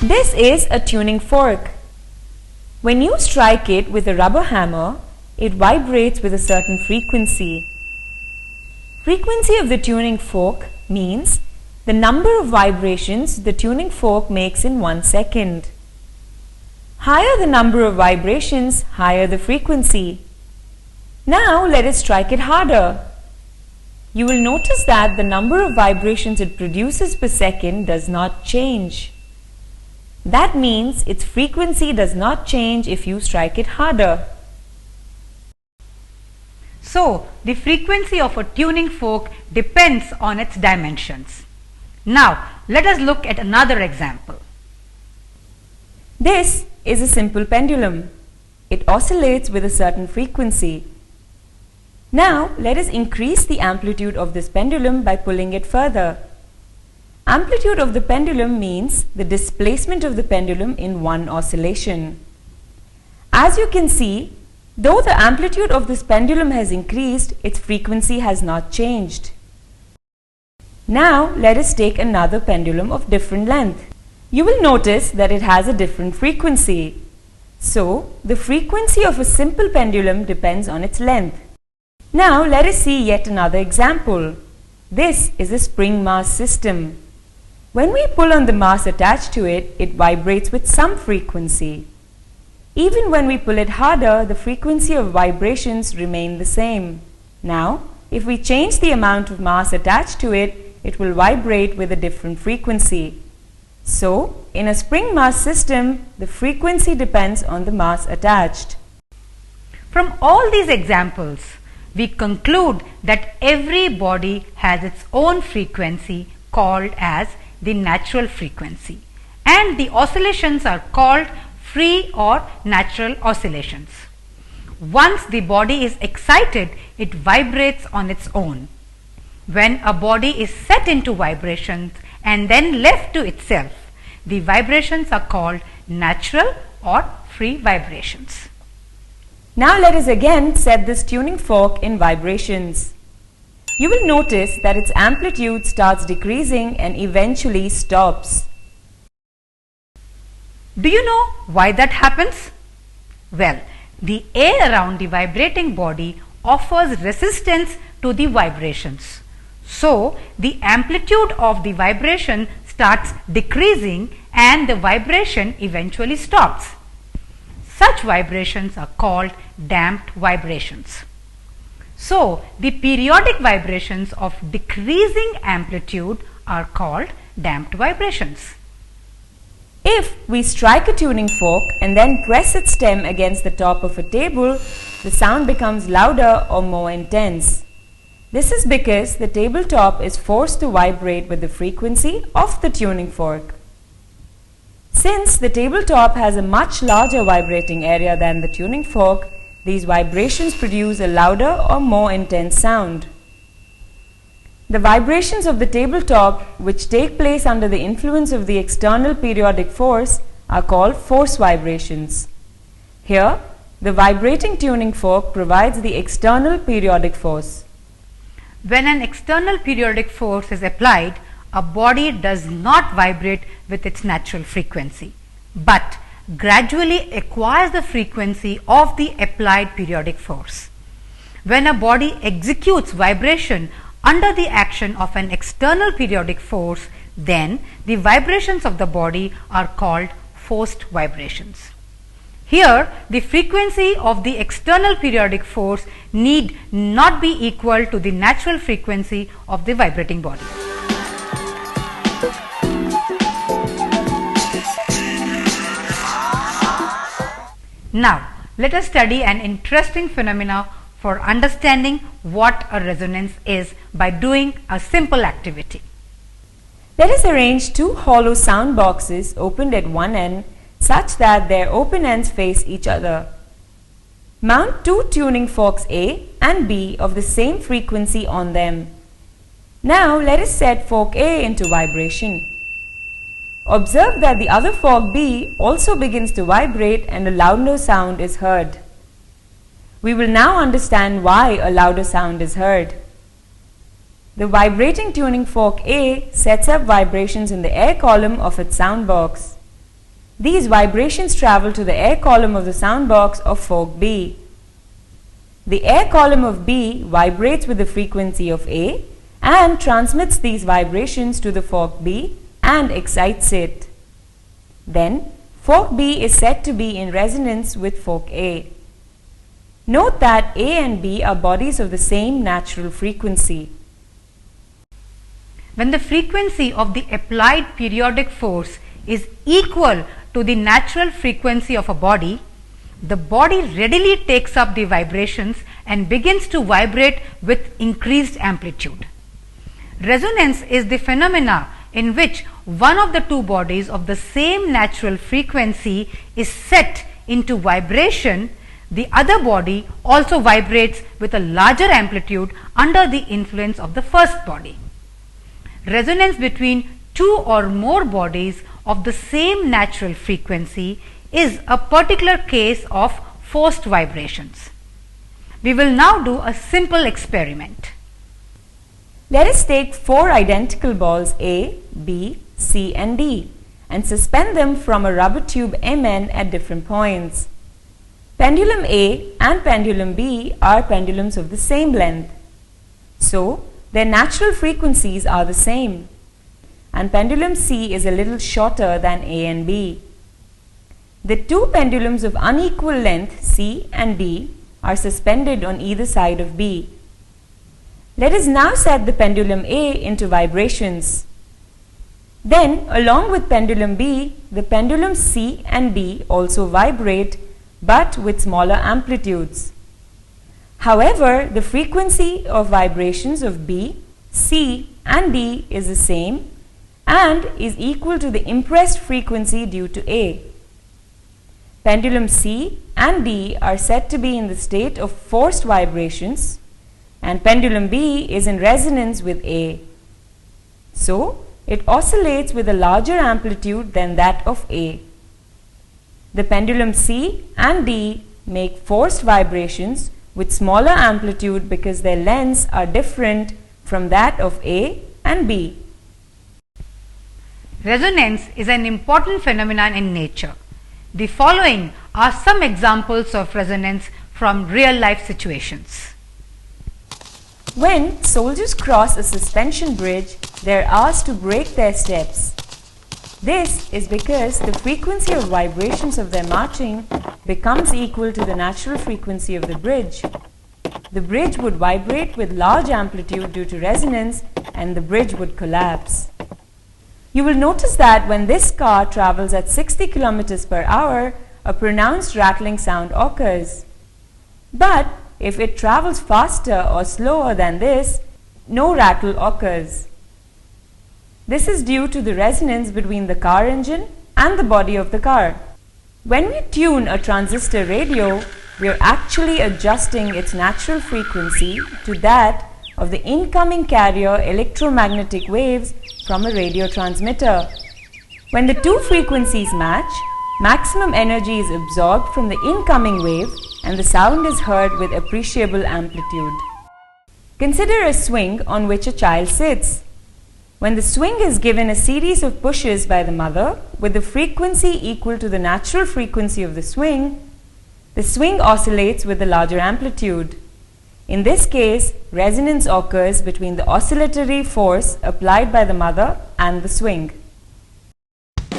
This is a tuning fork. When you strike it with a rubber hammer, it vibrates with a certain frequency. Frequency of the tuning fork means the number of vibrations the tuning fork makes in 1 second. Higher the number of vibrations, higher the frequency. Now let us strike it harder. You will notice that the number of vibrations it produces per second does not change. That means its frequency does not change if you strike it harder. So, the frequency of a tuning fork depends on its dimensions. Now, let us look at another example. This is a simple pendulum. It oscillates with a certain frequency. Now, let us increase the amplitude of this pendulum by pulling it further. Amplitude of the pendulum means the displacement of the pendulum in one oscillation. As you can see, though the amplitude of this pendulum has increased, its frequency has not changed. Now, let us take another pendulum of different length. You will notice that it has a different frequency. So, the frequency of a simple pendulum depends on its length. Now, let us see yet another example. This is a spring mass system. When we pull on the mass attached to it, it vibrates with some frequency. Even when we pull it harder, the frequency of vibrations remain the same. Now, if we change the amount of mass attached to it, it will vibrate with a different frequency. So, in a spring mass system, the frequency depends on the mass attached. From all these examples, we conclude that every body has its own frequency called as the natural frequency, and the oscillations are called free or natural oscillations. Once the body is excited, it vibrates on its own. When a body is set into vibrations and then left to itself, the vibrations are called natural or free vibrations. Now let us again set this tuning fork in vibrations. You will notice that its amplitude starts decreasing and eventually stops. Do you know why that happens? Well, the air around the vibrating body offers resistance to the vibrations. So, the amplitude of the vibration starts decreasing and the vibration eventually stops. Such vibrations are called damped vibrations. So, the periodic vibrations of decreasing amplitude are called damped vibrations. If we strike a tuning fork and then press its stem against the top of a table, the sound becomes louder or more intense. This is because the tabletop is forced to vibrate with the frequency of the tuning fork. Since the tabletop has a much larger vibrating area than the tuning fork, these vibrations produce a louder or more intense sound. The vibrations of the tabletop, which take place under the influence of the external periodic force, are called force vibrations. Here, the vibrating tuning fork provides the external periodic force. When an external periodic force is applied, a body does not vibrate with its natural frequency, but gradually acquires the frequency of the applied periodic force. When a body executes vibration under the action of an external periodic force, then the vibrations of the body are called forced vibrations. Here, the frequency of the external periodic force need not be equal to the natural frequency of the vibrating body. Now, let us study an interesting phenomena for understanding what a resonance is by doing a simple activity. Let us arrange two hollow sound boxes opened at one end such that their open ends face each other. Mount two tuning forks A and B of the same frequency on them. Now let us set fork A into vibration. Observe that the other fork B also begins to vibrate and a louder sound is heard. We will now understand why a louder sound is heard. The vibrating tuning fork A sets up vibrations in the air column of its sound box. These vibrations travel to the air column of the sound box of fork B. The air column of B vibrates with the frequency of A and transmits these vibrations to the fork B and excites it. Then, fork B is said to be in resonance with fork A. Note that A and B are bodies of the same natural frequency. When the frequency of the applied periodic force is equal to the natural frequency of a body, the body readily takes up the vibrations and begins to vibrate with increased amplitude. Resonance is the phenomena in which one of the two bodies of the same natural frequency is set into vibration. The other body also vibrates with a larger amplitude under the influence of the first body. Resonance between two or more bodies of the same natural frequency is a particular case of forced vibrations. We will now do a simple experiment. Let us take 4 identical balls A, B, C and D and suspend them from a rubber tube Mn at different points. Pendulum A and pendulum B are pendulums of the same length. So, their natural frequencies are the same. And pendulum C is a little shorter than A and B. The two pendulums of unequal length C and D are suspended on either side of B. Let us now set the pendulum A into vibrations. Then, along with pendulum B, the pendulums C and D also vibrate, but with smaller amplitudes. However, the frequency of vibrations of B, C and D is the same and is equal to the impressed frequency due to A. Pendulum C and D are said to be in the state of forced vibrations and pendulum B is in resonance with A. So, it oscillates with a larger amplitude than that of A. The pendulum C and D make forced vibrations with smaller amplitude because their lengths are different from that of A and B. Resonance is an important phenomenon in nature. The following are some examples of resonance from real-life situations. When soldiers cross a suspension bridge, they are asked to break their steps. This is because the frequency of vibrations of their marching becomes equal to the natural frequency of the bridge. The bridge would vibrate with large amplitude due to resonance and the bridge would collapse. You will notice that when this car travels at 60 km per hour, a pronounced rattling sound occurs. But if it travels faster or slower than this, no rattle occurs. This is due to the resonance between the car engine and the body of the car. When we tune a transistor radio, we are actually adjusting its natural frequency to that of the incoming carrier electromagnetic waves from a radio transmitter. When the two frequencies match, maximum energy is absorbed from the incoming wave and the sound is heard with appreciable amplitude. Consider a swing on which a child sits. When the swing is given a series of pushes by the mother with the frequency equal to the natural frequency of the swing oscillates with a larger amplitude. In this case, resonance occurs between the oscillatory force applied by the mother and the swing.